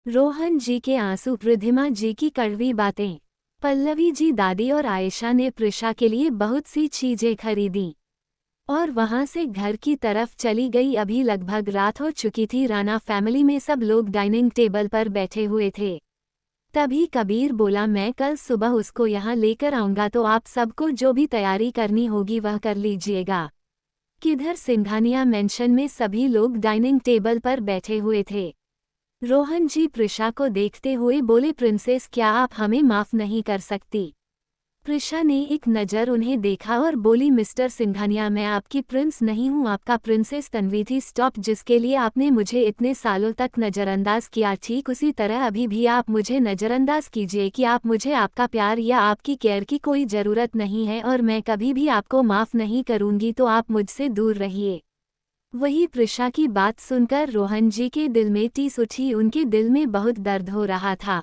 रोहन जी के आंसू, रिद्धिमा जी की कड़वी बातें। पल्लवी जी, दादी और आयशा ने प्रिशा के लिए बहुत सी चीजें खरीदी और वहां से घर की तरफ चली गई। अभी लगभग रात हो चुकी थी। राणा फैमिली में सब लोग डाइनिंग टेबल पर बैठे हुए थे। तभी कबीर बोला, मैं कल सुबह उसको यहाँ लेकर आऊंगा, तो आप सबको जो भी तैयारी करनी होगी वह कर लीजिएगा। किधर सिंघानिया मेंशन में सभी लोग डाइनिंग टेबल पर बैठे हुए थे। रोहन जी प्रिशा को देखते हुए बोले, प्रिंसेस, क्या आप हमें माफ नहीं कर सकती? प्रिशा ने एक नज़र उन्हें देखा और बोली, मिस्टर सिंघानिया, मैं आपकी प्रिंस नहीं हूँ, आपका प्रिंसेस तन्वी थी। स्टॉप। जिसके लिए आपने मुझे इतने सालों तक नज़रअंदाज किया, ठीक उसी तरह अभी भी आप मुझे नज़रअंदाज कीजिए कि आप मुझे आपका प्यार या आपकी केयर की कोई ज़रूरत नहीं है और मैं कभी भी आपको माफ़ नहीं करूँगी, तो आप मुझसे दूर रहिए। वही प्रिशा की बात सुनकर रोहन जी के दिल में टीस उठी। उनके दिल में बहुत दर्द हो रहा था।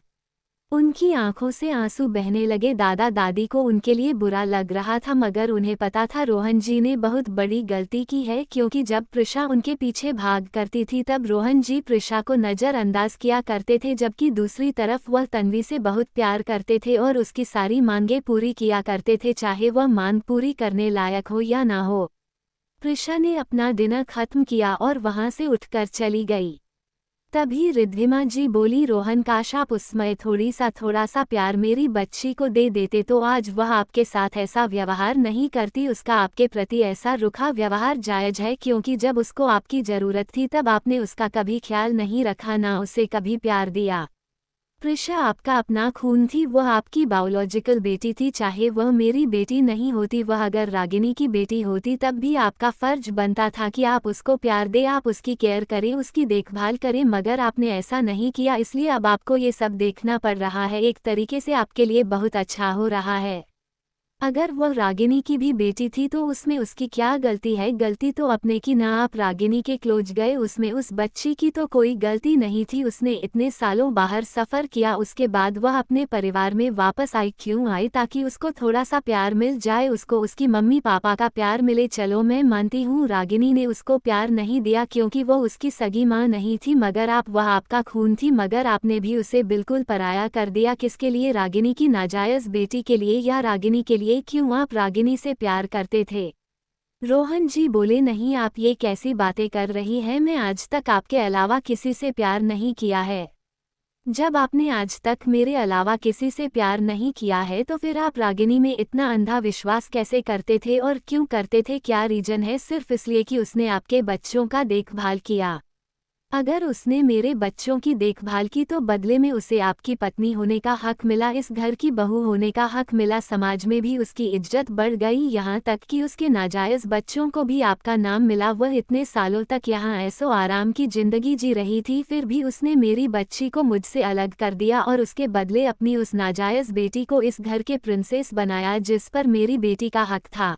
उनकी आंखों से आंसू बहने लगे। दादा दादी को उनके लिए बुरा लग रहा था, मगर उन्हें पता था रोहन जी ने बहुत बड़ी गलती की है, क्योंकि जब प्रिशा उनके पीछे भाग करती थी तब रोहन जी प्रिशा को नज़रअंदाज किया करते थे, जबकि दूसरी तरफ वह तन्वी से बहुत प्यार करते थे और उसकी सारी मांगें पूरी किया करते थे, चाहे वह मांग पूरी करने लायक हो या ना हो। प्रिशा ने अपना डिनर खत्म किया और वहां से उठकर चली गई। तभी रिद्धिमा जी बोली, रोहन, काश आप उसमें थोड़ा सा प्यार मेरी बच्ची को दे देते तो आज वह आपके साथ ऐसा व्यवहार नहीं करती। उसका आपके प्रति ऐसा रुखा व्यवहार जायज है, क्योंकि जब उसको आपकी ज़रूरत थी तब आपने उसका कभी ख्याल नहीं रखा, ना उसे कभी प्यार दिया। प्रिशा आपका अपना खून थी, वह आपकी बायोलॉजिकल बेटी थी। चाहे वह मेरी बेटी नहीं होती, वह अगर रागिनी की बेटी होती, तब भी आपका फर्ज बनता था कि आप उसको प्यार दें, आप उसकी केयर करें, उसकी देखभाल करें, मगर आपने ऐसा नहीं किया। इसलिए अब आपको ये सब देखना पड़ रहा है। एक तरीके से आपके लिए बहुत अच्छा हो रहा है। अगर वह रागिनी की भी बेटी थी तो उसमें उसकी क्या गलती है? गलती तो अपने की। ना आप रागिनी के क्लोज गए, उसमें उस बच्ची की तो कोई गलती नहीं थी। उसने इतने सालों बाहर सफ़र किया, उसके बाद वह अपने परिवार में वापस आई। क्यों आई? ताकि उसको थोड़ा सा प्यार मिल जाए, उसको उसकी मम्मी पापा का प्यार मिले। चलो मैं मानती हूँ रागिनी ने उसको प्यार नहीं दिया क्योंकि वो उसकी सगी माँ नहीं थी, मगर वह आपका खून थी, मगर आपने भी उसे बिल्कुल पराया कर दिया। किसके लिए? रागिनी की नाजायज़ बेटी के लिए या रागिनी के लिए? क्यों आप रागिनी से प्यार करते थे? रोहन जी बोले, नहीं, आप ये कैसी बातें कर रही हैं? मैं आज तक आपके अलावा किसी से प्यार नहीं किया है। जब आपने आज तक मेरे अलावा किसी से प्यार नहीं किया है, तो फिर आप रागिनी में इतना अंधा विश्वास कैसे करते थे और क्यों करते थे? क्या रीजन है? सिर्फ इसलिए कि उसने आपके बच्चों का देखभाल किया। अगर उसने मेरे बच्चों की देखभाल की तो बदले में उसे आपकी पत्नी होने का हक मिला, इस घर की बहू होने का हक मिला, समाज में भी उसकी इज्जत बढ़ गई, यहाँ तक कि उसके नाजायज़ बच्चों को भी आपका नाम मिला। वह इतने सालों तक यहाँ ऐसो आराम की जिंदगी जी रही थी, फिर भी उसने मेरी बच्ची को मुझसे अलग कर दिया और उसके बदले अपनी उस नाजायज़ बेटी को इस घर के प्रिंसेस बनाया, जिस पर मेरी बेटी का हक था।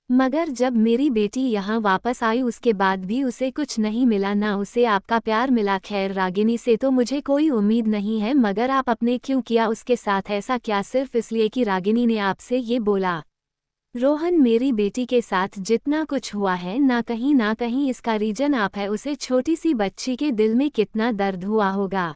मगर जब मेरी बेटी यहाँ वापस आई, उसके बाद भी उसे कुछ नहीं मिला, ना उसे आपका प्यार मिला। खैर, रागिनी से तो मुझे कोई उम्मीद नहीं है, मगर आप अपने क्यों किया उसके साथ ऐसा? क्या सिर्फ इसलिए कि रागिनी ने आपसे ये बोला? रोहन, मेरी बेटी के साथ जितना कुछ हुआ है, ना कहीं इसका रीजन आप है। उसे छोटी सी बच्ची के दिल में कितना दर्द हुआ होगा।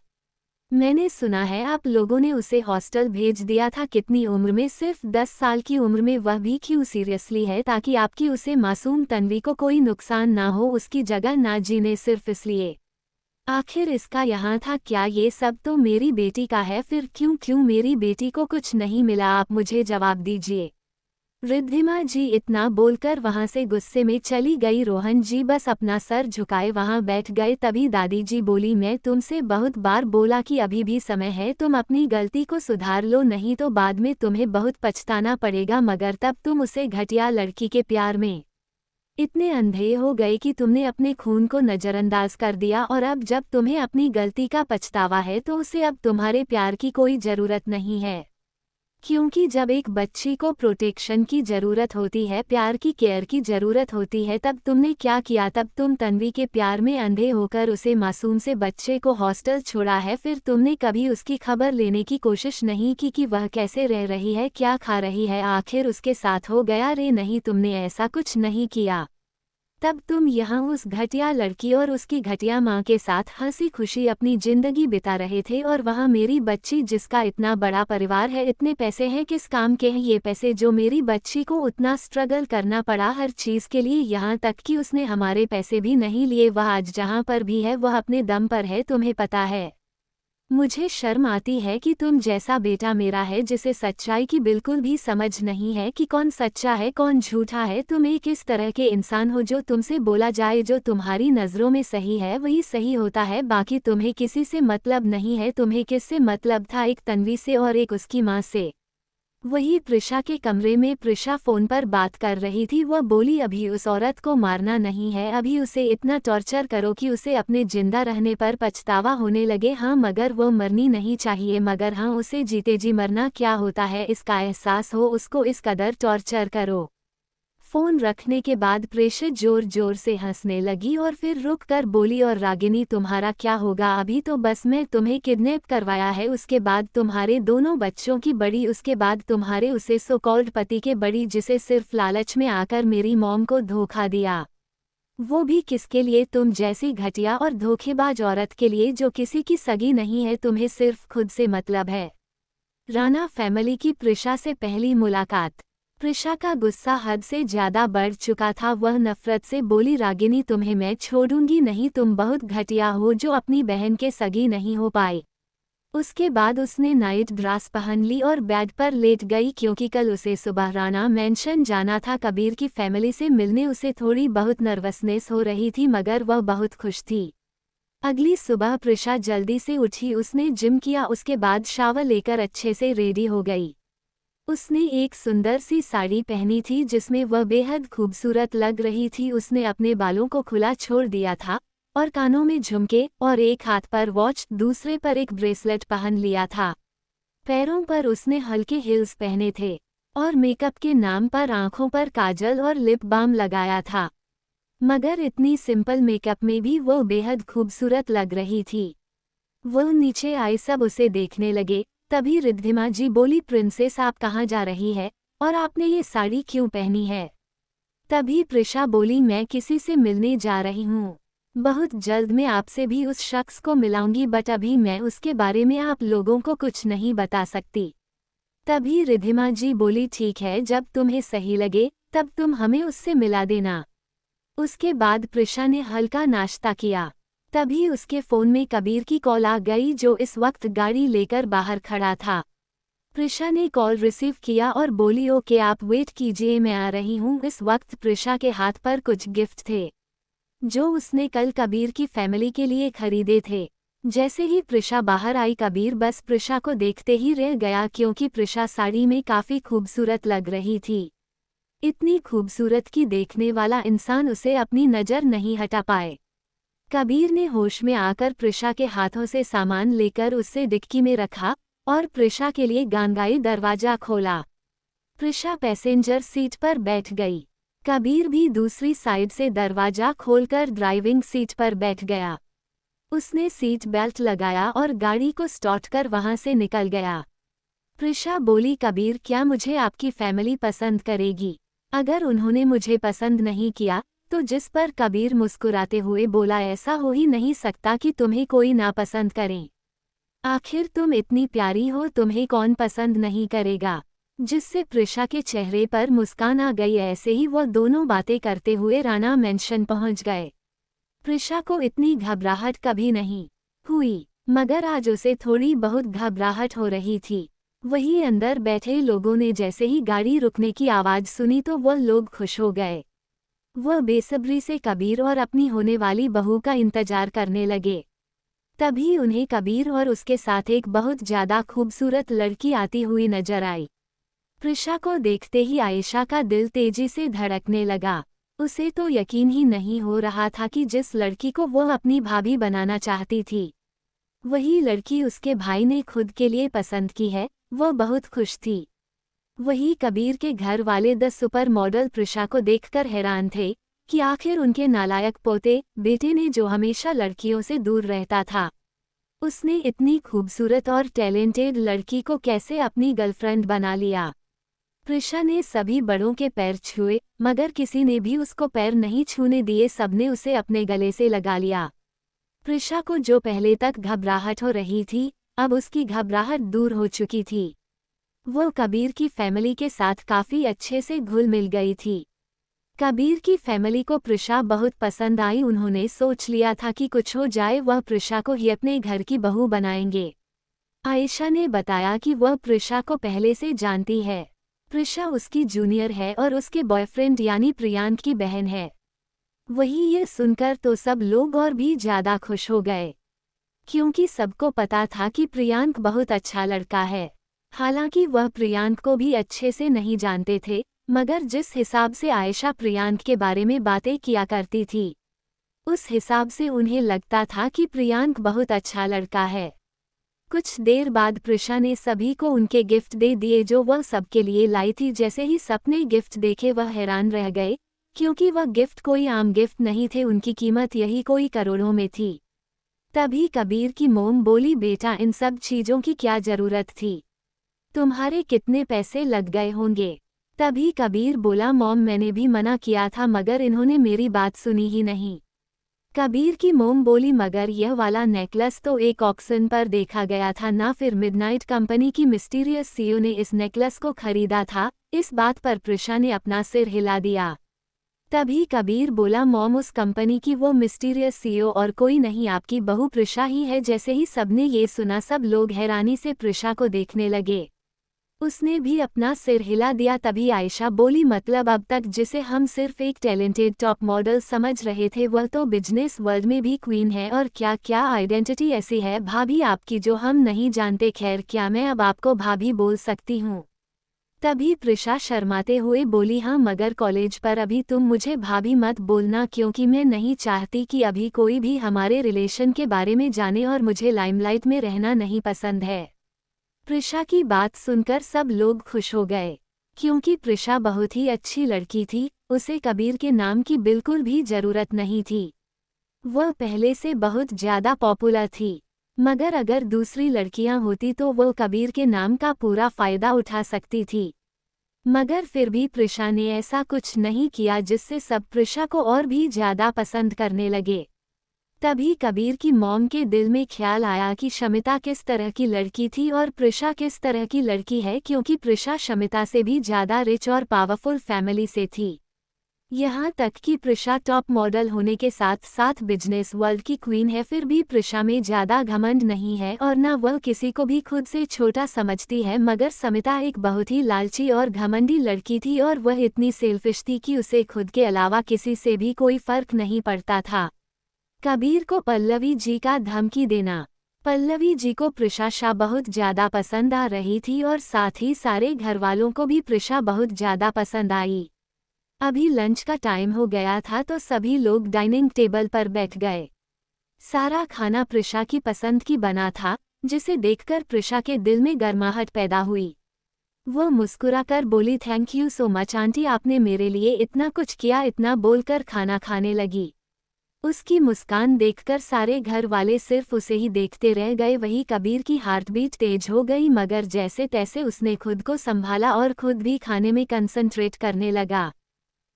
मैंने सुना है आप लोगों ने उसे हॉस्टल भेज दिया था। कितनी उम्र में? सिर्फ 10 साल की उम्र में। वह भी क्यों? सीरियसली है ताकि आपकी उसे मासूम तन्वी को कोई नुकसान ना हो, उसकी जगह ना जीने, सिर्फ इसलिए। आखिर इसका यहाँ था क्या? ये सब तो मेरी बेटी का है, फिर क्यों मेरी बेटी को कुछ नहीं मिला? आप मुझे जवाब दीजिए। रिद्धिमा जी इतना बोलकर वहां से गुस्से में चली गई। रोहन जी बस अपना सर झुकाए वहां बैठ गए। तभी दादी जी बोली, मैं तुमसे बहुत बार बोला कि अभी भी समय है, तुम अपनी गलती को सुधार लो, नहीं तो बाद में तुम्हें बहुत पछताना पड़ेगा। मगर तब तुम उसे घटिया लड़की के प्यार में इतने अंधे हो गए कि तुमने अपने खून को नज़रअंदाज कर दिया, और अब जब तुम्हें अपनी गलती का पछतावा है तो उसे अब तुम्हारे प्यार की कोई ज़रूरत नहीं है। क्योंकि जब एक बच्ची को प्रोटेक्शन की ज़रूरत होती है, प्यार की, केयर की ज़रूरत होती है, तब तुमने क्या किया? तब तुम तन्वी के प्यार में अंधे होकर उसे मासूम से बच्चे को हॉस्टल छोड़ा है। फिर तुमने कभी उसकी खबर लेने की कोशिश नहीं की कि वह कैसे रह रही है, क्या खा रही है, आखिर उसके साथ हो गया? रे नहीं, तुमने ऐसा कुछ नहीं किया। तब तुम यहाँ उस घटिया लड़की और उसकी घटिया माँ के साथ हंसी खुशी अपनी जिंदगी बिता रहे थे, और वहाँ मेरी बच्ची जिसका इतना बड़ा परिवार है, इतने पैसे हैं, किस काम के हैं ये पैसे जो मेरी बच्ची को उतना स्ट्रगल करना पड़ा हर चीज़ के लिए, यहाँ तक कि उसने हमारे पैसे भी नहीं लिए। वह आज जहाँ पर भी है वह अपने दम पर है, तुम्हें पता है। मुझे शर्म आती है कि तुम जैसा बेटा मेरा है जिसे सच्चाई की बिल्कुल भी समझ नहीं है कि कौन सच्चा है कौन झूठा है। तुम एक इस तरह के इंसान हो जो तुमसे बोला जाए जो तुम्हारी नज़रों में सही है वही सही होता है, बाकी तुम्हें किसी से मतलब नहीं है। तुम्हें किससे मतलब था? एक तन्वी से और एक उसकी माँ से। वही प्रिशा के कमरे में प्रिशा फोन पर बात कर रही थी। वह बोली अभी उस औरत को मारना नहीं है, अभी उसे इतना टॉर्चर करो कि उसे अपने जिंदा रहने पर पछतावा होने लगे। हाँ मगर वो मरनी नहीं चाहिए, मगर हाँ उसे जीते जी मरना क्या होता है इसका एहसास हो, उसको इस कदर टॉर्चर करो। फोन रखने के बाद प्रेषा जोर जोर से हंसने लगी और फिर रुक कर बोली, और रागिनी तुम्हारा क्या होगा? अभी तो बस मैं तुम्हें किडनैप करवाया है, उसके बाद तुम्हारे दोनों बच्चों की बड़ी, उसके बाद तुम्हारे उसे सो कॉल्ड पति के बड़ी जिसे सिर्फ लालच में आकर मेरी मॉम को धोखा दिया। वो भी किसके लिए? तुम जैसी घटिया और धोखेबाज औरत के लिए जो किसी की सगी नहीं है। तुम्हें सिर्फ खुद से मतलब है। राणा फैमिली की प्रिशा से पहली मुलाकात। प्रिशा का गुस्सा हद से ज्यादा बढ़ चुका था। वह नफरत से बोली, रागिनी तुम्हें मैं छोड़ूंगी नहीं, तुम बहुत घटिया हो जो अपनी बहन के सगी नहीं हो पाई। उसके बाद उसने नाइट ड्रेस पहन ली और बेड पर लेट गई क्योंकि कल उसे सुबह राणा मेंशन जाना था कबीर की फैमिली से मिलने। उसे थोड़ी बहुत नर्वसनेस हो रही थी मगर वह बहुत खुश थी। अगली सुबह प्रिशा जल्दी से उठी, उसने जिम किया, उसके बाद शावर लेकर अच्छे से रेडी हो गई। उसने एक सुंदर सी साड़ी पहनी थी जिसमें वह बेहद खूबसूरत लग रही थी। उसने अपने बालों को खुला छोड़ दिया था और कानों में झुमके और एक हाथ पर वॉच, दूसरे पर एक ब्रेसलेट पहन लिया था। पैरों पर उसने हल्के हील्स पहने थे और मेकअप के नाम पर आंखों पर काजल और लिप बाम लगाया था। मगर इतनी सिंपल मेकअप में भी वो बेहद खूबसूरत लग रही थी। वह नीचे आई, सब उसे देखने लगे। तभी रिद्धिमा जी बोली, प्रिंसेस आप कहाँ जा रही है और आपने ये साड़ी क्यों पहनी है? तभी प्रिशा बोली, मैं किसी से मिलने जा रही हूँ, बहुत जल्द मैं आपसे भी उस शख्स को मिलाऊंगी, बट अभी मैं उसके बारे में आप लोगों को कुछ नहीं बता सकती। तभी रिद्धिमा जी बोली, ठीक है, जब तुम्हें सही लगे तब तुम हमें उससे मिला देना। उसके बाद प्रिशा ने हल्का नाश्ता किया। तभी उसके फ़ोन में कबीर की कॉल आ गई जो इस वक्त गाड़ी लेकर बाहर खड़ा था। प्रिशा ने कॉल रिसीव किया और बोली, ओके आप वेट कीजिए मैं आ रही हूँ। इस वक्त प्रिशा के हाथ पर कुछ गिफ्ट थे जो उसने कल कबीर की फैमिली के लिए खरीदे थे। जैसे ही प्रिशा बाहर आई कबीर बस प्रिशा को देखते ही रह गया क्योंकि प्रिशा साड़ी में काफ़ी खूबसूरत लग रही थी। इतनी खूबसूरत कि देखने वाला इंसान उसे अपनी नज़र नहीं हटा पाए। कबीर ने होश में आकर प्रिशा के हाथों से सामान लेकर उससे डिक्की में रखा और प्रिशा के लिए गांगाई दरवाजा खोला। प्रिशा पैसेंजर सीट पर बैठ गई। कबीर भी दूसरी साइड से दरवाजा खोलकर ड्राइविंग सीट पर बैठ गया। उसने सीट बेल्ट लगाया और गाड़ी को स्टार्ट कर वहां से निकल गया। प्रिशा बोली, कबीर क्या मुझे आपकी फैमिली पसंद करेगी? अगर उन्होंने मुझे पसंद नहीं किया तो? जिस पर कबीर मुस्कुराते हुए बोला, ऐसा हो ही नहीं सकता कि तुम्हें कोई नापसंद करे। आखिर तुम इतनी प्यारी हो, तुम्हें कौन पसंद नहीं करेगा? जिससे प्रिशा के चेहरे पर मुस्कान आ गई। ऐसे ही वो दोनों बातें करते हुए राणा मेंशन पहुंच गए। प्रिशा को इतनी घबराहट कभी नहीं हुई मगर आज उसे थोड़ी बहुत घबराहट हो रही थी। वही अंदर बैठे लोगों ने जैसे ही गाड़ी रुकने की आवाज़ सुनी तो वह लोग खुश हो गए। वह बेसब्री से कबीर और अपनी होने वाली बहू का इंतजार करने लगे। तभी उन्हें कबीर और उसके साथ एक बहुत ज़्यादा खूबसूरत लड़की आती हुई नजर आई। प्रिशा को देखते ही आयशा का दिल तेजी से धड़कने लगा। उसे तो यकीन ही नहीं हो रहा था कि जिस लड़की को वह अपनी भाभी बनाना चाहती थी वही लड़की उसके भाई ने खुद के लिए पसंद की है। वह बहुत खुश थी। वही कबीर के घर वाले 10 सुपर मॉडल प्रिशा को देखकर हैरान थे कि आखिर उनके नालायक पोते बेटे ने जो हमेशा लड़कियों से दूर रहता था, उसने इतनी खूबसूरत और टैलेंटेड लड़की को कैसे अपनी गर्लफ्रेंड बना लिया। प्रिशा ने सभी बड़ों के पैर छुए, मगर किसी ने भी उसको पैर नहीं छूने दिए, सबने उसे अपने गले से लगा लिया। प्रिशा को जो पहले तक घबराहट हो रही थी, अब उसकी घबराहट दूर हो चुकी थी। वो कबीर की फैमिली के साथ काफी अच्छे से घुल मिल गई थी। कबीर की फैमिली को प्रिशा बहुत पसंद आई। उन्होंने सोच लिया था कि कुछ हो जाए वह प्रिशा को ही अपने घर की बहू बनाएंगे। आयशा ने बताया कि वह प्रिशा को पहले से जानती है। प्रिशा उसकी जूनियर है और उसके बॉयफ्रेंड यानी प्रियांक की बहन है। वही ये सुनकर तो सब लोग और भी ज्यादा खुश हो गए, क्योंकि सबको पता था कि प्रियांक बहुत अच्छा लड़का है। हालांकि वह प्रियांक को भी अच्छे से नहीं जानते थे, मगर जिस हिसाब से आयशा प्रियांक के बारे में बातें किया करती थी, उस हिसाब से उन्हें लगता था कि प्रियांक बहुत अच्छा लड़का है। कुछ देर बाद प्रिशा ने सभी को उनके गिफ्ट दे दिए जो वह सबके लिए लाई थी। जैसे ही सबने गिफ्ट देखे वह हैरान रह गए, क्योंकि वह गिफ्ट कोई आम गिफ्ट नहीं थे, उनकी कीमत यही कोई करोड़ों में थी। तभी कबीर की मोम बोली, बेटा इन सब चीज़ों की क्या ज़रूरत थी? तुम्हारे कितने पैसे लग गए होंगे? तभी कबीर बोला, मॉम मैंने भी मना किया था मगर इन्होंने मेरी बात सुनी ही नहीं। कबीर की मोम बोली, मगर यह वाला नेकलेस तो एक ऑक्शन पर देखा गया था ना, फिर मिडनाइट कंपनी की मिस्टीरियस सीईओ ने इस नेकलेस को खरीदा था। इस बात पर प्रिशा ने अपना सिर हिला दिया। तभी कबीर बोला, मॉम उस कंपनी की वो मिस्टीरियस सीईओ और कोई नहीं, आपकी बहू प्रिशा ही है। जैसे ही सबने ये सुना सब लोग हैरानी से प्रिशा को देखने लगे। उसने भी अपना सिर हिला दिया। तभी आयशा बोली, मतलब अब तक जिसे हम सिर्फ एक टैलेंटेड टॉप मॉडल समझ रहे थे वह तो बिजनेस वर्ल्ड में भी क्वीन है, और क्या क्या आइडेंटिटी ऐसी है भाभी आपकी जो हम नहीं जानते। खैर क्या मैं अब आपको भाभी बोल सकती हूँ? तभी प्रिशा शर्माते हुए बोली, हाँ मगर कॉलेज पर अभी तुम मुझे भाभी मत बोलना, क्योंकि मैं नहीं चाहती कि अभी कोई भी हमारे रिलेशन के बारे में जाने और मुझे लाइमलाइट में रहना नहीं पसंद है। प्रिशा की बात सुनकर सब लोग खुश हो गए, क्योंकि प्रिशा बहुत ही अच्छी लड़की थी। उसे कबीर के नाम की बिल्कुल भी जरूरत नहीं थी। वह पहले से बहुत ज्यादा पॉपुलर थी, मगर अगर दूसरी लड़कियां होती तो वो कबीर के नाम का पूरा फायदा उठा सकती थी। मगर फिर भी प्रिशा ने ऐसा कुछ नहीं किया जिससे सब प्रिशा को और भी ज्यादा पसंद करने लगे। तभी कबीर की मॉम के दिल में ख्याल आया कि शमिता किस तरह की लड़की थी और प्रिशा किस तरह की लड़की है, क्योंकि प्रिशा शमिता से भी ज़्यादा रिच और पावरफुल फैमिली से थी। यहाँ तक कि प्रिशा टॉप मॉडल होने के साथ साथ बिजनेस वर्ल्ड की क्वीन है, फिर भी प्रिशा में ज़्यादा घमंड नहीं है और न वह किसी को भी खुद से छोटा समझती है। मगर शमिता एक बहुत ही लालची और घमंडी लड़की थी और वह इतनी सेल्फिश थी कि उसे खुद के अलावा किसी से भी कोई फर्क नहीं पड़ता था। कबीर को पल्लवी जी का धमकी देना। पल्लवी जी को प्रिशा बहुत ज़्यादा पसंद आ रही थी और साथ ही सारे घरवालों को भी प्रिशा बहुत ज़्यादा पसंद आई। अभी लंच का टाइम हो गया था तो सभी लोग डाइनिंग टेबल पर बैठ गए। सारा खाना प्रिशा की पसंद की बना था, जिसे देखकर प्रिशा के दिल में गर्माहट पैदा हुई। वो मुस्कुराकर बोली, thank you so much aunty, आपने मेरे लिए इतना कुछ किया। इतना बोलकर खाना खाने लगी। उसकी मुस्कान देखकर सारे घर वाले सिर्फ उसे ही देखते रह गए। वही कबीर की हार्टबीट तेज हो गई, मगर जैसे तैसे उसने खुद को संभाला और खुद भी खाने में कंसंट्रेट करने लगा।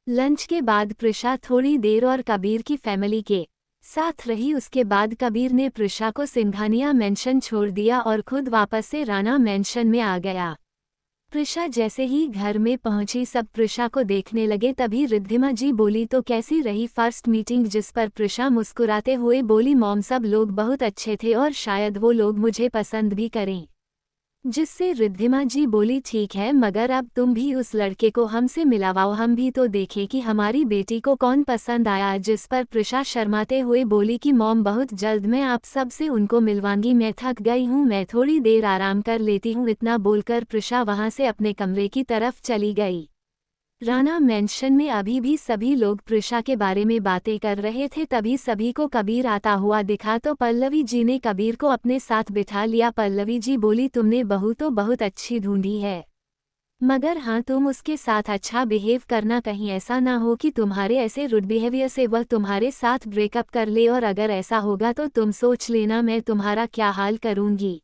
लंच के बाद प्रिशा थोड़ी देर और कबीर की फैमिली के साथ रही। उसके बाद कबीर ने प्रिशा को सिंघानिया मेंशन छोड़ दिया और खुद वापस से राणा मेंशन में आ गया। प्रिशा जैसे ही घर में पहुंची सब प्रिशा को देखने लगे। तभी रिद्धिमा जी बोली, तो कैसी रही फर्स्ट मीटिंग? जिस पर प्रिशा मुस्कुराते हुए बोली, मॉम सब लोग बहुत अच्छे थे और शायद वो लोग मुझे पसंद भी करें। जिससे रिद्धिमा जी बोली, ठीक है मगर अब तुम भी उस लड़के को हमसे मिलावाओ, हम भी तो देखें कि हमारी बेटी को कौन पसंद आया। जिस पर प्रिशा शर्माते हुए बोली कि मॉम बहुत जल्द मैं आप सब से उनको मिलवाऊंगी, मैं थक गई हूँ, मैं थोड़ी देर आराम कर लेती हूँ। इतना बोलकर प्रिशा वहाँ से अपने कमरे की तरफ चली गई। राणा मेंशन में अभी भी सभी लोग प्रिशा के बारे में बातें कर रहे थे। तभी सभी को कबीर आता हुआ दिखा तो पल्लवी जी ने कबीर को अपने साथ बिठा लिया। पल्लवी जी बोली, तुमने बहू तो बहुत अच्छी ढूंढी है, मगर हाँ तुम उसके साथ अच्छा बिहेव करना, कहीं ऐसा ना हो कि तुम्हारे ऐसे रुड बिहेवियर से वह तुम्हारे साथ ब्रेकअप कर ले, और अगर ऐसा होगा तो तुम सोच लेना मैं तुम्हारा क्या हाल करूँगी।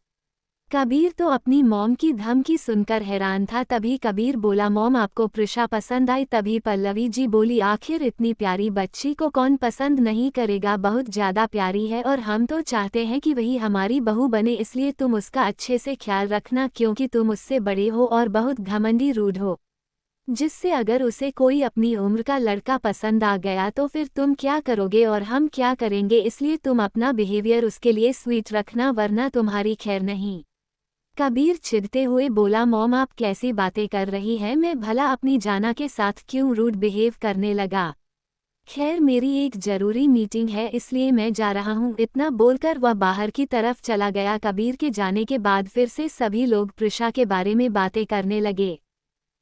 कबीर तो अपनी मॉम की धमकी सुनकर हैरान था। तभी कबीर बोला, मॉम आपको प्रिशा पसंद आई? तभी पल्लवी जी बोली, आखिर इतनी प्यारी बच्ची को कौन पसंद नहीं करेगा, बहुत ज़्यादा प्यारी है और हम तो चाहते हैं कि वही हमारी बहू बने, इसलिए तुम उसका अच्छे से ख्याल रखना क्योंकि तुम उससे बड़े हो और बहुत घमंडी रूड हो, जिससे अगर उसे कोई अपनी उम्र का लड़का पसंद आ गया तो फिर तुम क्या करोगे और हम क्या करेंगे, इसलिए तुम अपना बिहेवियर उसके लिए स्वीट रखना वरना तुम्हारी खैर नहीं। कबीर चिढ़ते हुए बोला, मॉम आप कैसी बातें कर रही हैं, मैं भला अपनी जाना के साथ क्यों रूड बिहेव करने लगा। खैर मेरी एक ज़रूरी मीटिंग है इसलिए मैं जा रहा हूँ। इतना बोलकर वह बाहर की तरफ चला गया। कबीर के जाने के बाद फिर से सभी लोग प्रिशा के बारे में बातें करने लगे।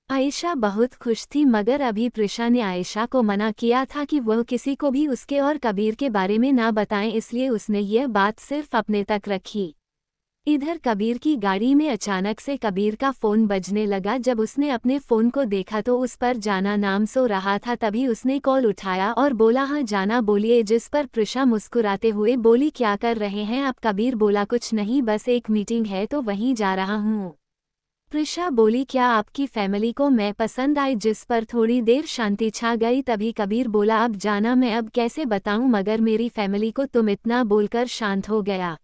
आयशा बहुत खुश थी मगर अभी प्रिशा ने आयशा को मना किया था कि वह किसी को भी उसके और कबीर के बारे में ना बताएं, इसलिए उसने यह बात सिर्फ अपने तक रखी। इधर कबीर की गाड़ी में अचानक से कबीर का फ़ोन बजने लगा। जब उसने अपने फ़ोन को देखा तो उस पर जाना नाम सो रहा था। तभी उसने कॉल उठाया और बोला, हाँ जाना बोलिए। जिस पर प्रिशा मुस्कुराते हुए बोली, क्या कर रहे हैं आप? कबीर बोला, कुछ नहीं बस एक मीटिंग है तो वहीं जा रहा हूँ। प्रिशा बोली, क्या आपकी फैमिली को मैं पसंद आई? जिस पर थोड़ी देर शांति छा गई। तभी कबीर बोला, अब जाना मैं अब कैसे बताऊं मगर मेरी फैमिली को, तुम इतना बोलकर शांत हो गया।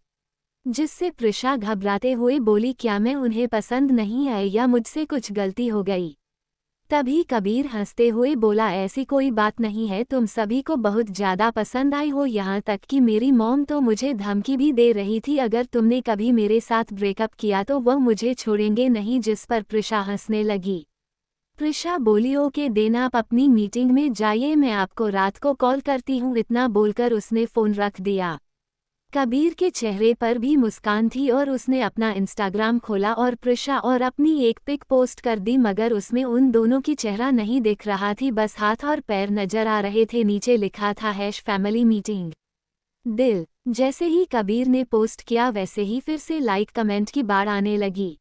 जिससे प्रिशा घबराते हुए बोली, क्या मैं उन्हें पसंद नहीं आई या मुझसे कुछ गलती हो गई? तभी कबीर हंसते हुए बोला, ऐसी कोई बात नहीं है, तुम सभी को बहुत ज़्यादा पसंद आई हो, यहाँ तक कि मेरी मॉम तो मुझे धमकी भी दे रही थी अगर तुमने कभी मेरे साथ ब्रेकअप किया तो वह मुझे छोड़ेंगे नहीं। जिस पर प्रिशा हंसने लगी। प्रिशा बोली, ओके देन आप अपनी मीटिंग में जाइए, मैं आपको रात को कॉल करती हूँ। इतना बोलकर उसने फ़ोन रख दिया। कबीर के चेहरे पर भी मुस्कान थी और उसने अपना इंस्टाग्राम खोला और प्रिशा और अपनी एक पिक पोस्ट कर दी मगर उसमें उन दोनों की चेहरा नहीं दिख रहा थी, बस हाथ और पैर नजर आ रहे थे। नीचे लिखा था #फैमिली मीटिंग दिल। जैसे ही कबीर ने पोस्ट किया वैसे ही फिर से लाइक कमेंट की बाढ़ आने लगी।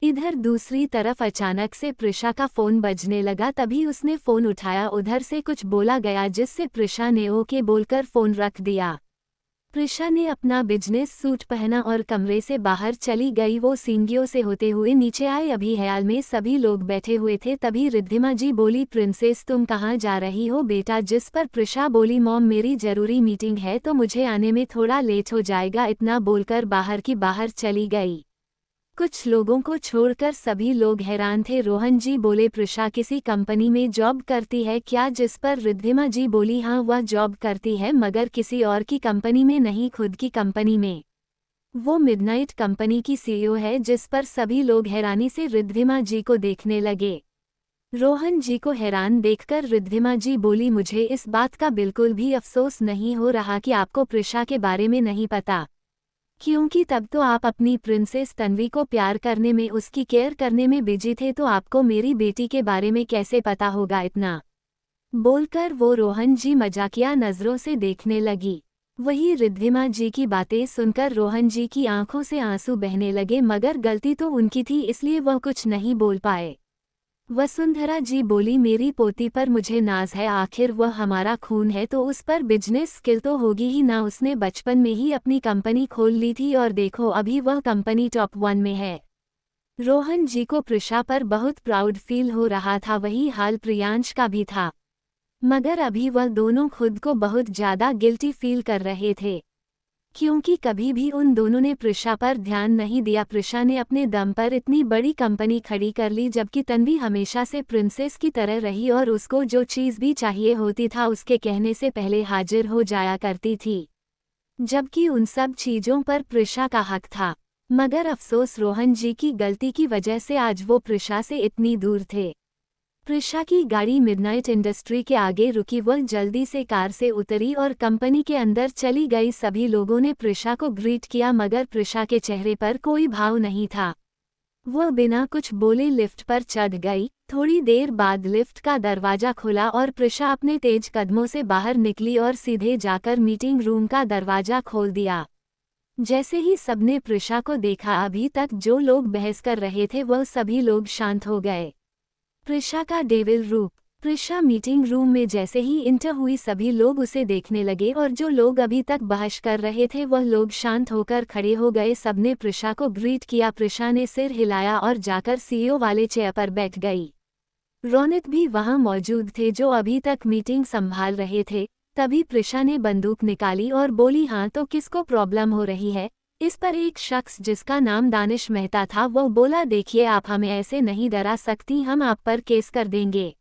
इधर दूसरी तरफ अचानक से प्रिशा का फ़ोन बजने लगा। तभी उसने फ़ोन उठाया। उधर से कुछ बोला गया जिससे प्रिशा ने ओके बोलकर फ़ोन रख दिया। प्रिशा ने अपना बिजनेस सूट पहना और कमरे से बाहर चली गई। वो सीढ़ियों से होते हुए नीचे आए। अभी हॉल में सभी लोग बैठे हुए थे। तभी रिद्धिमा जी बोली, प्रिंसेस तुम कहाँ जा रही हो बेटा? जिस पर प्रिशा बोली, मॉम मेरी ज़रूरी मीटिंग है तो मुझे आने में थोड़ा लेट हो जाएगा। इतना बोलकर बाहर की बाहर चली गई। कुछ लोगों को छोड़कर सभी लोग हैरान थे। रोहन जी बोले, प्रिशा किसी कंपनी में जॉब करती है क्या? जिस पर रिद्धिमा जी बोली, हाँ वह जॉब करती है मगर किसी और की कंपनी में नहीं, खुद की कंपनी में। वो मिडनाइट कंपनी की सीईओ है। जिस पर सभी लोग हैरानी से रिद्धिमा जी को देखने लगे। रोहन जी को हैरान देखकर रिद्धिमा जी बोली, मुझे इस बात का बिल्कुल भी अफसोस नहीं हो रहा कि आपको प्रिशा के बारे में नहीं पता, क्योंकि तब तो आप अपनी प्रिंसेस तन्वी को प्यार करने में, उसकी केयर करने में बिजी थे, तो आपको मेरी बेटी के बारे में कैसे पता होगा इतना? बोलकर वो रोहन जी मजाकिया नज़रों से देखने लगी। वही रिद्धिमा जी की बातें सुनकर रोहन जी की आंखों से आंसू बहने लगे मगर गलती तो उनकी थी इसलिए वह कुछ नहीं बोल पाए। वसुंधरा जी बोली, मेरी पोती पर मुझे नाज है, आखिर वह हमारा खून है तो उस पर बिजनेस स्किल तो होगी ही ना। उसने बचपन में ही अपनी कंपनी खोल ली थी और देखो अभी वह कंपनी टॉप 1 में है। रोहन जी को प्रिशा पर बहुत प्राउड फील हो रहा था। वही हाल प्रियांश का भी था मगर अभी वह दोनों खुद को बहुत ज़्यादा गिल्टी फील कर रहे थे क्योंकि कभी भी उन दोनों ने प्रिशा पर ध्यान नहीं दिया। प्रिशा ने अपने दम पर इतनी बड़ी कंपनी खड़ी कर ली जबकि तन्वी हमेशा से प्रिंसेस की तरह रही और उसको जो चीज़ भी चाहिए होती था उसके कहने से पहले हाजिर हो जाया करती थी, जबकि उन सब चीज़ों पर प्रिशा का हक था। मगर अफसोस रोहन जी की गलती की वजह से आज वो प्रिशा से इतनी दूर थे। प्रिशा की गाड़ी मिडनाइट इंडस्ट्री के आगे रुकी। वह जल्दी से कार से उतरी और कंपनी के अंदर चली गई। सभी लोगों ने प्रिशा को ग्रीट किया मगर प्रिशा के चेहरे पर कोई भाव नहीं था। वह बिना कुछ बोले लिफ्ट पर चढ़ गई। थोड़ी देर बाद लिफ्ट का दरवाजा खुला और प्रिशा अपने तेज कदमों से बाहर निकली और सीधे जाकर मीटिंग रूम का दरवाजा खोल दिया। जैसे ही सबने प्रिशा को देखा, अभी तक जो लोग बहस कर रहे थे वह सभी लोग शांत हो गए। प्रिशा का डेविल रूप। प्रिशा मीटिंग रूम में जैसे ही इंटर हुई सभी लोग उसे देखने लगे और जो लोग अभी तक बहस कर रहे थे वह लोग शांत होकर खड़े हो गए। सबने प्रिशा को ग्रीट किया। प्रिशा ने सिर हिलाया और जाकर सीईओ वाले चेयर पर बैठ गई। रौनक भी वहां मौजूद थे जो अभी तक मीटिंग संभाल रहे थे। तभी प्रिशा ने बंदूक निकाली और बोली, हाँ तो किसको प्रॉब्लम हो रही है? इस पर एक शख्स जिसका नाम दानिश मेहता था वो बोला, देखिए आप हमें ऐसे नहीं डरा सकती, हम आप पर केस कर देंगे।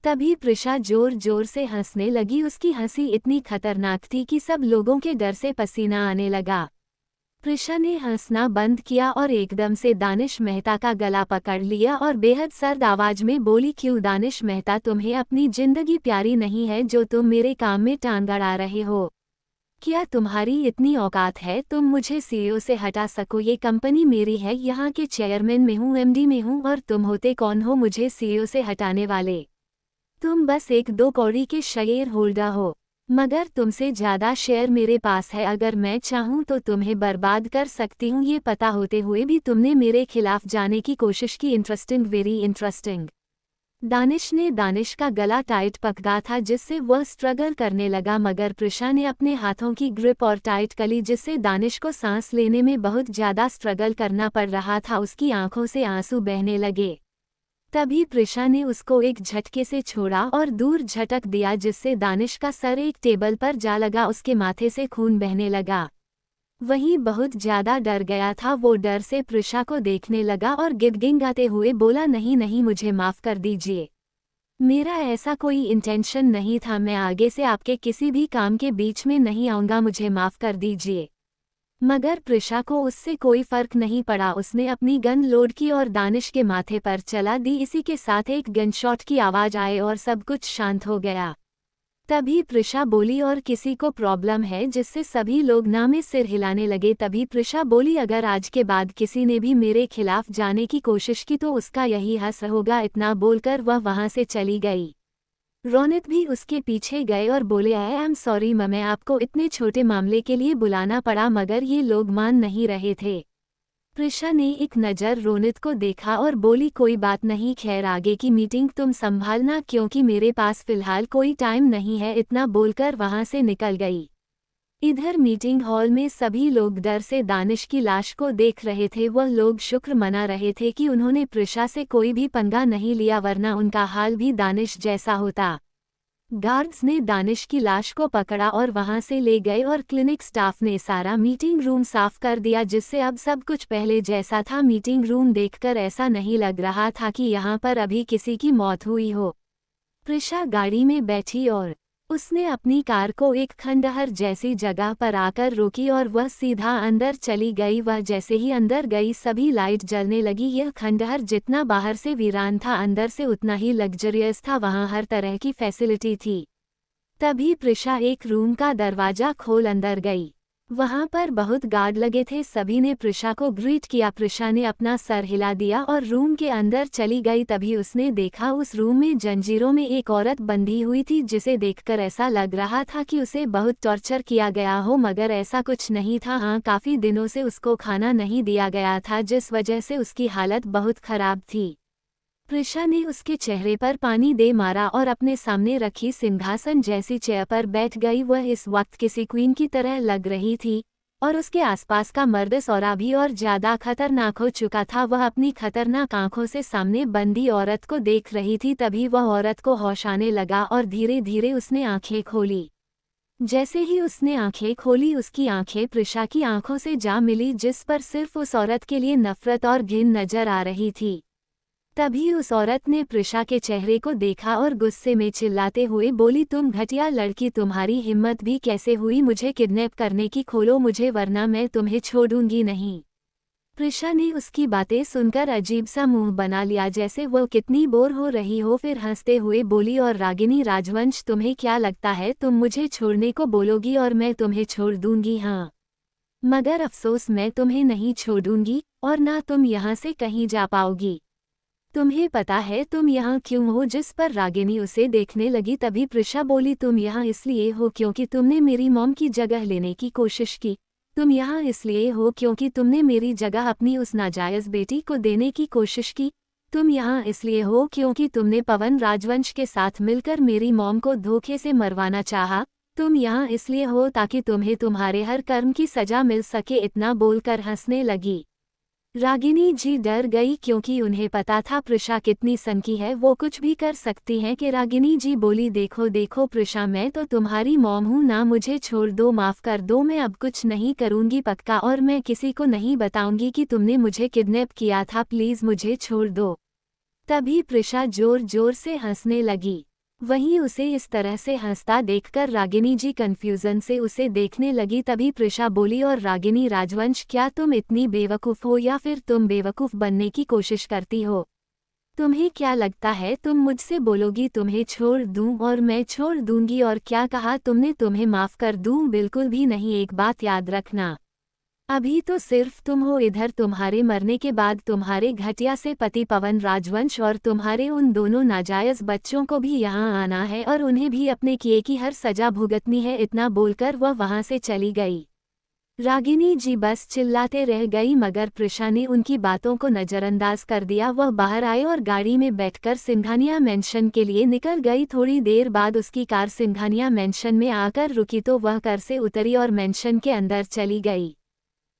तभी प्रिशा जोर जोर से हंसने लगी। उसकी हंसी इतनी खतरनाक थी कि सब लोगों के डर से पसीना आने लगा। प्रिशा ने हंसना बंद किया और एकदम से दानिश मेहता का गला पकड़ लिया और बेहद सर्द आवाज में बोली, क्यों दानिश मेहता, तुम्हें अपनी जिंदगी प्यारी नहीं है जो तुम मेरे काम में टांग अड़ा रहे हो? क्या तुम्हारी इतनी औकात है तुम मुझे सीईओ से हटा सको? ये कंपनी मेरी है, यहाँ के चेयरमैन में हूँ, एमडी में हूँ, और तुम होते कौन हो मुझे सीईओ से हटाने वाले? तुम बस एक दो कौड़ी के शेयर होल्डर हो, मगर तुमसे ज़्यादा शेयर मेरे पास है। अगर मैं चाहूँ तो तुम्हें बर्बाद कर सकती हूँ। ये पता होते हुए भी तुमने मेरे खिलाफ जाने की कोशिश की। Interesting, very interesting. दानिश ने दानिश का गला टाइट पकड़ा था जिससे वह स्ट्रगल करने लगा, मगर प्रिशा ने अपने हाथों की ग्रिप और टाइट कली जिससे दानिश को सांस लेने में बहुत ज़्यादा स्ट्रगल करना पड़ रहा था। उसकी आंखों से आंसू बहने लगे। तभी प्रिशा ने उसको एक झटके से छोड़ा और दूर झटक दिया जिससे दानिश का सर एक टेबल पर जा लगा। उसके माथे से खून बहने लगा। वही बहुत ज्यादा डर गया था। वो डर से प्रिशा को देखने लगा और गिड़गिड़ाते हुए बोला, नहीं नहीं, मुझे माफ कर दीजिए, मेरा ऐसा कोई इंटेंशन नहीं था। मैं आगे से आपके किसी भी काम के बीच में नहीं आऊँगा, मुझे माफ कर दीजिए। मगर प्रिशा को उससे कोई फर्क नहीं पड़ा। उसने अपनी गन लोड की और दानिश के माथे पर चला दी। इसी के साथ एक गनशॉट की आवाज़ आए और सब कुछ शांत हो गया। तभी प्रिशा बोली, और किसी को प्रॉब्लम है? जिससे सभी लोग ना में सिर हिलाने लगे। तभी प्रिशा बोली, अगर आज के बाद किसी ने भी मेरे खिलाफ जाने की कोशिश की तो उसका यही हश्र होगा। इतना बोलकर वह वहां से चली गई। रौनक भी उसके पीछे गए और बोले, आई एम सॉरी मैं आपको इतने छोटे मामले के लिए बुलाना पड़ा, मगर ये लोग मान नहीं रहे थे। प्रिशा ने एक नज़र रौनक को देखा और बोली, कोई बात नहीं, खैर आगे की मीटिंग तुम संभालना क्योंकि मेरे पास फिलहाल कोई टाइम नहीं है। इतना बोलकर वहां से निकल गई। इधर मीटिंग हॉल में सभी लोग डर से दानिश की लाश को देख रहे थे। वह लोग शुक्र मना रहे थे कि उन्होंने प्रिशा से कोई भी पंगा नहीं लिया, वरना उनका हाल भी दानिश जैसा होता। गार्ड्स ने दानिश की लाश को पकड़ा और वहां से ले गए और क्लिनिक स्टाफ ने सारा मीटिंग रूम साफ कर दिया जिससे अब सब कुछ पहले जैसा था। मीटिंग रूम देखकर ऐसा नहीं लग रहा था कि यहाँ पर अभी किसी की मौत हुई हो। प्रिशा गाड़ी में बैठी और उसने अपनी कार को एक खंडहर जैसी जगह पर आकर रोकी और वह सीधा अंदर चली गई। वह जैसे ही अंदर गई सभी लाइट जलने लगी। यह खंडहर जितना बाहर से वीरान था अंदर से उतना ही लग्जरियस था। वहां हर तरह की फैसिलिटी थी। तभी प्रिशा एक रूम का दरवाजा खोल अंदर गई। वहां पर बहुत गार्ड लगे थे। सभी ने प्रिशा को ग्रीट किया। प्रिशा ने अपना सर हिला दिया और रूम के अंदर चली गई। तभी उसने देखा उस रूम में जंजीरों में एक औरत बंधी हुई थी जिसे देखकर ऐसा लग रहा था कि उसे बहुत टॉर्चर किया गया हो, मगर ऐसा कुछ नहीं था। हाँ, काफी दिनों से उसको खाना नहीं दिया गया था जिस वजह से उसकी हालत बहुत खराब थी। प्रिशा ने उसके चेहरे पर पानी दे मारा और अपने सामने रखी सिंहासन जैसी चेयर पर बैठ गई। वह इस वक्त किसी क्वीन की तरह लग रही थी और उसके आसपास का मर्द सौरा भी और ज्यादा खतरनाक हो चुका था। वह अपनी खतरनाक आंखों से सामने बंदी औरत को देख रही थी। तभी वह औरत को होश आने लगा और धीरे धीरे उसने आंखें खोली। जैसे ही उसने आंखें खोली उसकी आंखें प्रिशा की आंखों से जा मिली जिस पर सिर्फ उस औरत के लिए नफरत और घिन नजर आ रही थी। तभी उस औरत ने प्रिशा के चेहरे को देखा और गुस्से में चिल्लाते हुए बोली, तुम घटिया लड़की, तुम्हारी हिम्मत भी कैसे हुई मुझे किडनैप करने की? खोलो मुझे वरना मैं तुम्हें छोड़ूंगी नहीं। प्रिशा ने उसकी बातें सुनकर अजीब सा मुंह बना लिया जैसे वो कितनी बोर हो रही हो। फिर हंसते हुए बोली, और रागिनी राजवंश, तुम्हें क्या लगता है तुम मुझे छोड़ने को बोलोगी और मैं तुम्हें छोड़ दूंगी? हाँ, मगर अफसोस मैं तुम्हें नहीं छोड़ूंगी और ना तुम यहाँ से कहीं जा पाओगी। तुम्हें पता है तुम यहाँ क्यों हो? जिस पर रागिनी उसे देखने लगी। तभी प्रिशा बोली, तुम यहाँ इसलिए हो क्योंकि तुमने मेरी मॉम की जगह लेने की कोशिश की। तुम यहाँ इसलिए हो क्योंकि तुमने मेरी जगह अपनी उस नाजायज़ बेटी को देने की कोशिश की। तुम यहाँ इसलिए हो क्योंकि तुमने पवन राजवंश के साथ मिलकर मेरी मॉम को धोखे से मरवाना चाहा। तुम यहाँ इसलिए हो ताकि तुम्हें तुम्हारे हर कर्म की सजा मिल सके। इतना बोलकर हंसने लगी। रागिनी जी डर गई क्योंकि उन्हें पता था प्रिशा कितनी सनकी है, वो कुछ भी कर सकती हैं। कि रागिनी जी बोली, देखो देखो प्रिशा, मैं तो तुम्हारी मॉम हूँ ना, मुझे छोड़ दो, माफ़ कर दो, मैं अब कुछ नहीं करूँगी पक्का, और मैं किसी को नहीं बताऊँगी कि तुमने मुझे किडनैप किया था, प्लीज़ मुझे छोड़ दो। तभी प्रिशा जोर जोर से हंसने लगी। वहीं उसे इस तरह से हंसता देखकर रागिनी जी कंफ्यूजन से उसे देखने लगी। तभी प्रिशा बोली, और रागिनी राजवंश, क्या तुम इतनी बेवकूफ़ हो या फिर तुम बेवकूफ़ बनने की कोशिश करती हो? तुम्हें क्या लगता है तुम मुझसे बोलोगी तुम्हें छोड़ दूं और मैं छोड़ दूंगी? और क्या कहा तुमने, तुम्हें माफ़ कर दूं? बिल्कुल भी नहीं। एक बात याद रखना, अभी तो सिर्फ तुम हो इधर, तुम्हारे मरने के बाद तुम्हारे घटिया से पति पवन राजवंश और तुम्हारे उन दोनों नाजायज बच्चों को भी यहाँ आना है और उन्हें भी अपने किए की हर सजा भुगतनी है। इतना बोलकर वह वहाँ से चली गई। रागिनी जी बस चिल्लाते रह गई, मगर प्रिशा ने उनकी बातों को नज़रअंदाज कर दिया। वह बाहर आए और गाड़ी में बैठकर सिंघानिया मेंशन के लिए निकल गई। थोड़ी देर बाद उसकी कार सिंघानिया मेंशन में आकर रुकी तो वह कार से उतरी और मेंशन के अंदर चली गई।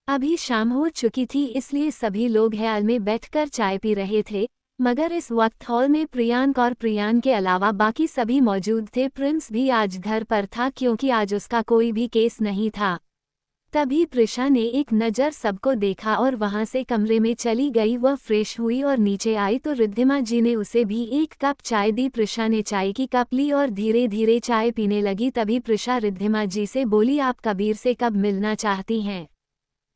अभी शाम हो चुकी थी, इसलिए सभी लोग हॉल में बैठकर चाय पी रहे थे, मगर इस वक्त हॉल में प्रियांक और प्रियान के अलावा बाकी सभी मौजूद थे। प्रिंस भी आज घर पर था क्योंकि आज उसका कोई भी केस नहीं था। तभी प्रिशा ने एक नज़र सबको देखा और वहां से कमरे में चली गई। वह फ्रेश हुई और नीचे आई तो रिद्धिमा जी ने उसे भी एक कप चाय दी। प्रिशा ने चाय की कप ली और धीरे धीरे चाय पीने लगी। तभी प्रिशा रिद्धिमा जी से बोली, आप कबीर से कब मिलना चाहती हैं?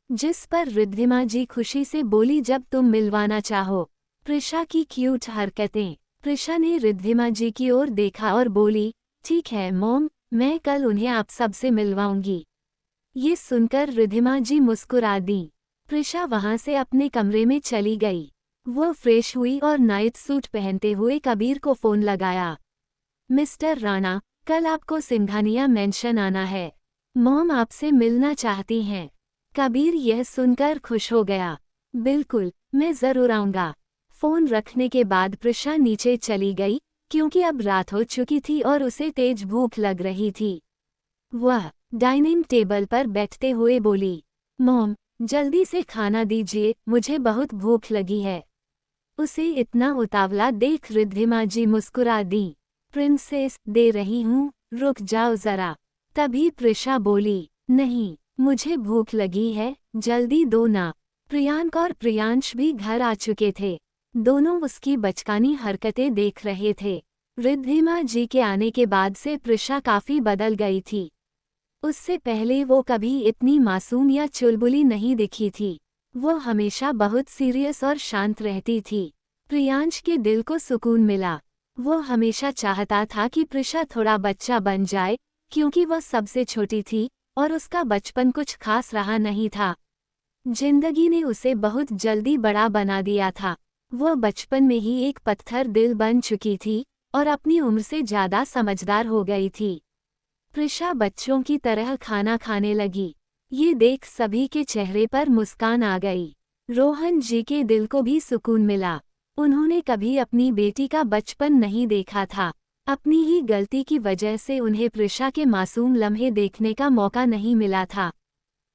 जिस पर रिद्धिमा जी खुशी से बोली, जब तुम मिलवाना चाहो। प्रिशा की क्यूट हरकतें। प्रिशा ने रिद्धिमा जी की ओर देखा और बोली, ठीक है मॉम, मैं कल उन्हें आप सबसे मिलवाऊंगी। ये सुनकर रिद्धिमा जी मुस्कुरा दी। प्रिशा वहां से अपने कमरे में चली गई। वो फ्रेश हुई और नाइट सूट पहनते हुए कबीर को फोन लगाया। मिस्टर राणा, कल आपको सिंघानिया मेंशन आना है, मॉम आपसे मिलना चाहती हैं। कबीर यह सुनकर खुश हो गया। बिल्कुल, मैं ज़रूर आऊँगा। फ़ोन रखने के बाद प्रिशा नीचे चली गई क्योंकि अब रात हो चुकी थी और उसे तेज भूख लग रही थी। वह डाइनिंग टेबल पर बैठते हुए बोली, मॉम जल्दी से खाना दीजिए, मुझे बहुत भूख लगी है। उसे इतना उतावला देख रिद्धिमा जी मुस्कुरा दी। प्रिंसेस, दे रही हूँ, रुक जाओ ज़रा। तभी प्रिशा बोली, नहीं, मुझे भूख लगी है, जल्दी दो ना। प्रियांक और प्रियांश भी घर आ चुके थे। दोनों उसकी बचकानी हरकतें देख रहे थे। रिद्धिमा जी के आने के बाद से प्रिशा काफ़ी बदल गई थी। उससे पहले वो कभी इतनी मासूम या चुलबुली नहीं दिखी थी। वो हमेशा बहुत सीरियस और शांत रहती थी। प्रियांश के दिल को सुकून मिला। वो हमेशा चाहता था कि प्रिशा थोड़ा बच्चा बन जाए क्योंकि वह सबसे छोटी थी और उसका बचपन कुछ खास रहा नहीं था। जिंदगी ने उसे बहुत जल्दी बड़ा बना दिया था। वह बचपन में ही एक पत्थर दिल बन चुकी थी और अपनी उम्र से ज़्यादा समझदार हो गई थी। प्रिशा बच्चों की तरह खाना खाने लगी। ये देख सभी के चेहरे पर मुस्कान आ गई। रोहन जी के दिल को भी सुकून मिला। उन्होंने कभी अपनी बेटी का बचपन नहीं देखा था। अपनी ही गलती की वजह से उन्हें प्रिशा के मासूम लम्हे देखने का मौका नहीं मिला था,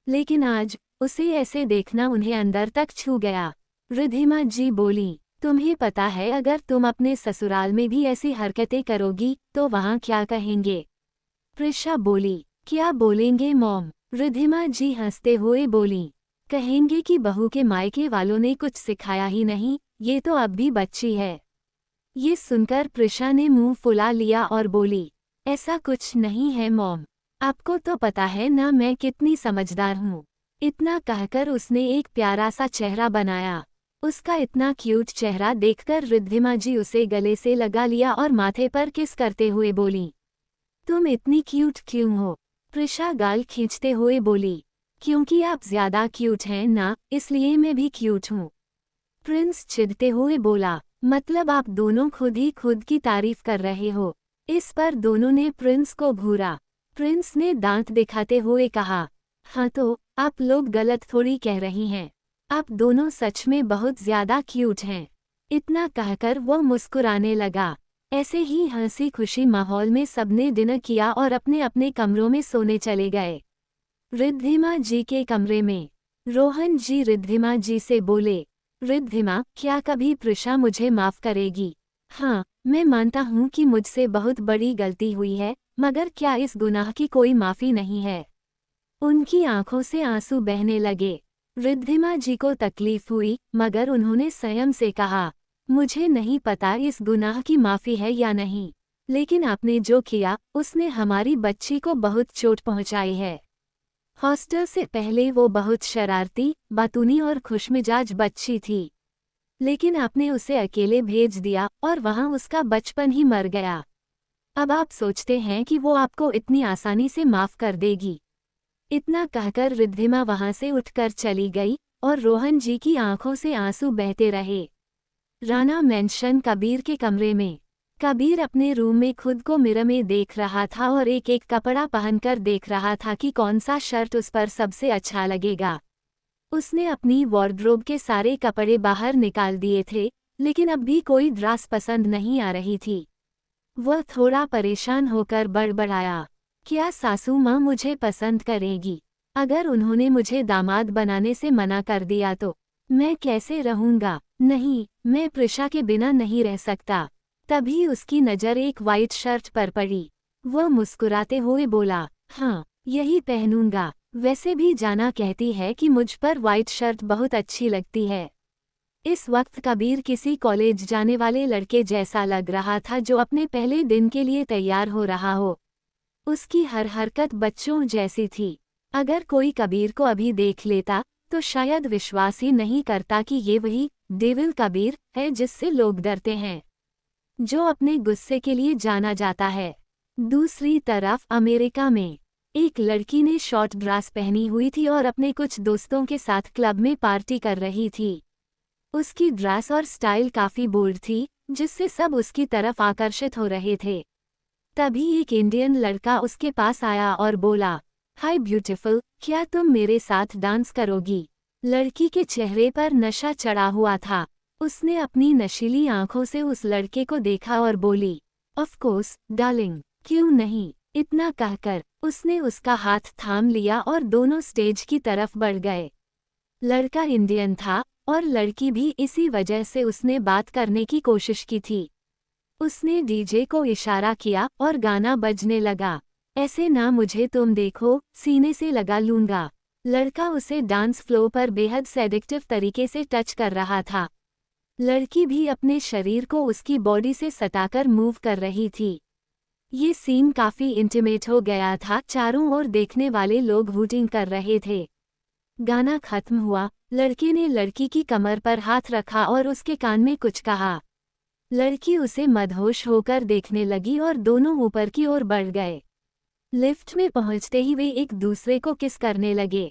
लेकिन आज उसे ऐसे देखना उन्हें अंदर तक छू गया। रिद्धिमा जी बोली, तुम्हें पता है अगर तुम अपने ससुराल में भी ऐसी हरकतें करोगी तो वहाँ क्या कहेंगे? प्रिशा बोली, क्या बोलेंगे मॉम? रिद्धिमा जी हंसते हुए बोली, कहेंगे कि बहू के मायके वालों ने कुछ सिखाया ही नहीं, ये तो अब भी बच्ची है। ये सुनकर प्रिशा ने मुंह फुला लिया और बोली, ऐसा कुछ नहीं है मॉम, आपको तो पता है ना मैं कितनी समझदार हूँ। इतना कहकर उसने एक प्यारा सा चेहरा बनाया। उसका इतना क्यूट चेहरा देखकर रिद्धिमा जी उसे गले से लगा लिया और माथे पर किस करते हुए बोली, तुम इतनी क्यूट क्यों हो? प्रिशा गाल खींचते हुए बोली, क्योंकि आप ज्यादा क्यूट हैं ना, इसलिए मैं भी क्यूट हूँ। प्रिंस चिढ़ते हुए बोला, मतलब आप दोनों खुद ही खुद की तारीफ कर रहे हो? इस पर दोनों ने प्रिंस को घूरा। प्रिंस ने दांत दिखाते हुए कहा, हाँ तो आप लोग गलत थोड़ी कह रही हैं, आप दोनों सच में बहुत ज्यादा क्यूट हैं। इतना कहकर वो मुस्कुराने लगा। ऐसे ही हंसी खुशी माहौल में सबने डिनर किया और अपने अपने कमरों में सोने चले गए। रिद्धिमा जी के कमरे में रोहन जी रिद्धिमा जी से बोले, रिद्धिमा, क्या कभी प्रिशा मुझे माफ करेगी? हाँ, मैं मानता हूँ कि मुझसे बहुत बड़ी गलती हुई है, मगर क्या इस गुनाह की कोई माफ़ी नहीं है? उनकी आंखों से आंसू बहने लगे। रिद्धिमा जी को तकलीफ हुई, मगर उन्होंने संयम से कहा, मुझे नहीं पता इस गुनाह की माफ़ी है या नहीं, लेकिन आपने जो किया उसने हमारी बच्ची को बहुत चोट पहुँचाई है। हॉस्टल से पहले वो बहुत शरारती, बातूनी और खुशमिजाज बच्ची थी, लेकिन आपने उसे अकेले भेज दिया और वहाँ उसका बचपन ही मर गया। अब आप सोचते हैं कि वो आपको इतनी आसानी से माफ़ कर देगी? इतना कहकर रिद्धिमा वहाँ से उठकर चली गई और रोहन जी की आंखों से आंसू बहते रहे। राणा मेंशन कबीर के कमरे में कबीर अपने रूम में खुद को मिरर में देख रहा था और एक एक कपड़ा पहनकर देख रहा था कि कौन सा शर्ट उस पर सबसे अच्छा लगेगा। उसने अपनी वार्डरोब के सारे कपड़े बाहर निकाल दिए थे, लेकिन अब भी कोई ड्रेस पसंद नहीं आ रही थी। वह थोड़ा परेशान होकर बड़बड़ाया, क्या सासू माँ मुझे पसंद करेगी? अगर उन्होंने मुझे दामाद बनाने से मना कर दिया तो मैं कैसे रहूँगा? नहीं, मैं प्रिशा के बिना नहीं रह सकता। तभी उसकी नज़र एक वाइट शर्ट पर पड़ी। वह मुस्कुराते हुए बोला, हाँ, यही पहनूंगा। वैसे भी जाना कहती है कि मुझ पर वाइट शर्ट बहुत अच्छी लगती है। इस वक्त कबीर किसी कॉलेज जाने वाले लड़के जैसा लग रहा था जो अपने पहले दिन के लिए तैयार हो रहा हो। उसकी हर हरकत बच्चों जैसी थी। अगर कोई कबीर को अभी देख लेता तो शायद विश्वास ही नहीं करता कि ये वही डेविल कबीर है जिससे लोग डरते हैं, जो अपने गुस्से के लिए जाना जाता है। दूसरी तरफ अमेरिका में एक लड़की ने शॉर्ट ड्रेस पहनी हुई थी और अपने कुछ दोस्तों के साथ क्लब में पार्टी कर रही थी। उसकी ड्रेस और स्टाइल काफ़ी बोल्ड थी, जिससे सब उसकी तरफ आकर्षित हो रहे थे। तभी एक इंडियन लड़का उसके पास आया और बोला, हाय ब्यूटीफुल, क्या तुम मेरे साथ डांस करोगी? लड़की के चेहरे पर नशा चढ़ा हुआ था। उसने अपनी नशीली आंखों से उस लड़के को देखा और बोली, ऑफ कोर्स डार्लिंग, क्यों नहीं? इतना कहकर उसने उसका हाथ थाम लिया और दोनों स्टेज की तरफ बढ़ गए। लड़का इंडियन था और लड़की भी, इसी वजह से उसने बात करने की कोशिश की थी। उसने डीजे को इशारा किया और गाना बजने लगा, ऐसे ना मुझे तुम देखो, सीने से लगा लूंगा। लड़का उसे डांस फ्लोर पर बेहद सेडिक्टिव तरीके से टच कर रहा था। लड़की भी अपने शरीर को उसकी बॉडी से सटाकर मूव कर रही थी। ये सीन काफ़ी इंटीमेट हो गया था। चारों ओर देखने वाले लोग हूटिंग कर रहे थे। गाना खत्म हुआ, लड़के ने लड़की की कमर पर हाथ रखा और उसके कान में कुछ कहा। लड़की उसे मदहोश होकर देखने लगी और दोनों ऊपर की ओर बढ़ गए। लिफ्ट में पहुंचते ही वे एक दूसरे को किस करने लगे।